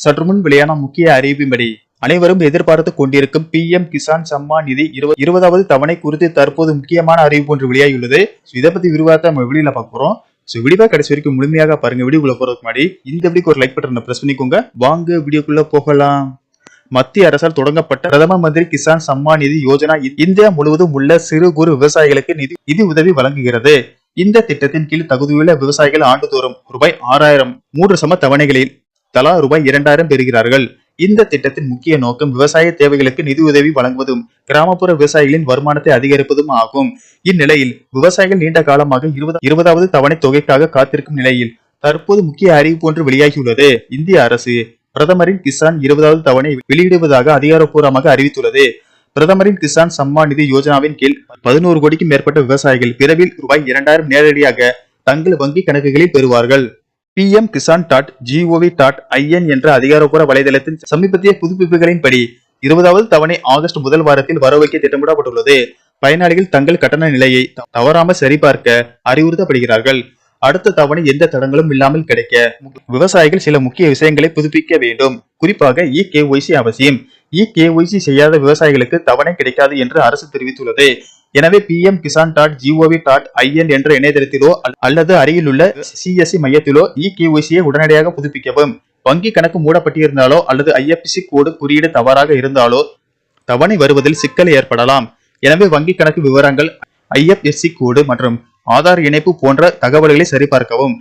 சற்றுமுன் வெளியான முக்கிய அறிவிப்பின்படி அனைவரும் எதிர்பார்த்து கொண்டிருக்கும் PM கிசான் சம்மான் நிதி 20வது தவணை குறித்து தற்போது முக்கியமான அறிவிப்பு ஒன்று வெளியாகியுள்ளது. இதை பத்தி விரிவாக நம்ம வீடியோல பார்க்க போறோம். வீடியோ கடைசி வரைக்கும் முழுமையாக பாருங்க. வீடியோக்குள்ள போறதுக்கு முன்னாடி இந்த வீடியோக்கு ஒரு லைக் பட்டனை பிரஸ் பண்ணிக்கோங்க. வாங்க வீடியோக்குள்ள போகலாம். மத்திய அரசால் தொடங்கப்பட்ட பிரதம மந்திரி கிசான் சம்மான் நிதி யோஜனா இந்தியா முழுவதும் உள்ள சிறு குறு விவசாயிகளுக்கு நிதி உதவி வழங்குகிறது. இந்த திட்டத்தின் கீழ் தகுதியுள்ள விவசாயிகள் ஆண்டுதோறும் ரூபாய் 6000 3 சம தவணைகளில் தலா ரூபாய் 2000 பெறுகிறார்கள். இந்த திட்டத்தின் முக்கிய நோக்கம் விவசாய தேவைகளுக்கு நிதி உதவி வழங்குவதும் கிராமப்புற விவசாயிகளின் வருமானத்தை அதிகரிப்பதும் ஆகும். இந்நிலையில் விவசாயிகள் நீண்ட காலமாக 20வது தவணை தொகைக்காக காத்திருக்கும் நிலையில் தற்போது முக்கிய அறிவிப்பு ஒன்று வெளியாகியுள்ளது. இந்திய அரசு பிரதமரின் கிசான் 20வது தவணை வெளியிடுவதாக அதிகாரப்பூர்வமாக அறிவித்துள்ளது. பிரதமரின் கிசான் சம்மான் நிதி யோஜனாவின் கீழ் 11 கோடிக்கும் மேற்பட்ட விவசாயிகள் விரைவில் ரூபாய் 2000 நேரடியாக தங்கள் வங்கி கணக்குகளில் பெறுவார்கள். pmkisan.gov.in என்ற அதிகாரப்பூர்வ வலைதளத்தின் சமீபத்திய புதுப்பிப்புகளின்படி 20வது தவணை ஆகஸ்ட் முதல் வாரத்தில் வரவைக்க திட்டமிடப்பட்டுள்ளது. பயனாளிகள் தங்கள் கட்டண நிலையை தவறாமல் சரிபார்க்க அறிவுறுத்தப்படுகிறார்கள். அடுத்த தவணை எந்த தடங்களும் இல்லாமல் கிடைக்க விவசாயிகள் சில முக்கிய விஷயங்களை புதுப்பிக்க வேண்டும். குறிப்பாக eKYC அவசியம். eKYC செய்யாத விவசாயிகளுக்கு தவணை கிடைக்காது என்று அரசு தெரிவித்துள்ளது. எனவே pmkisan.gov.in என்ற இணையதளத்திலோ அல்லது அருகில் உள்ள CSC மையத்திலோ eKYC உடனடியாக புதுப்பிக்கவும். வங்கி கணக்கு மூடப்பட்டிருந்தாலோ அல்லது IFSC கோடு குறியீடு தவறாக இருந்தாலோ தவணை வருவதில் சிக்கல் ஏற்படலாம். எனவே வங்கி கணக்கு விவரங்கள், IFSC கோடு மற்றும் ஆதார் இணைப்பு போன்ற தகவல்களை சரிபார்க்கவும்.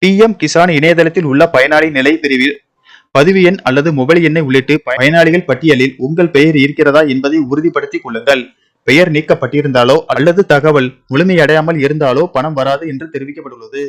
PM கிசான் இணையதளத்தில் உள்ள பயனாளி நிலை பிரிவில் பதிவு எண் அல்லது மொபைல் எண்ணை உள்ளிட்டு பயனாளிகள் பட்டியலில் உங்கள் பெயர் இருக்கிறதா என்பதை உறுதிப்படுத்திக் கொள்ளுங்கள். பெயர் நீக்கப்பட்டிருந்தாலோ அல்லது தகவல் முழுமையடையாமல் இருந்தாலோ பணம் வராது என்று தெரிவிக்கப்பட்டுள்ளது.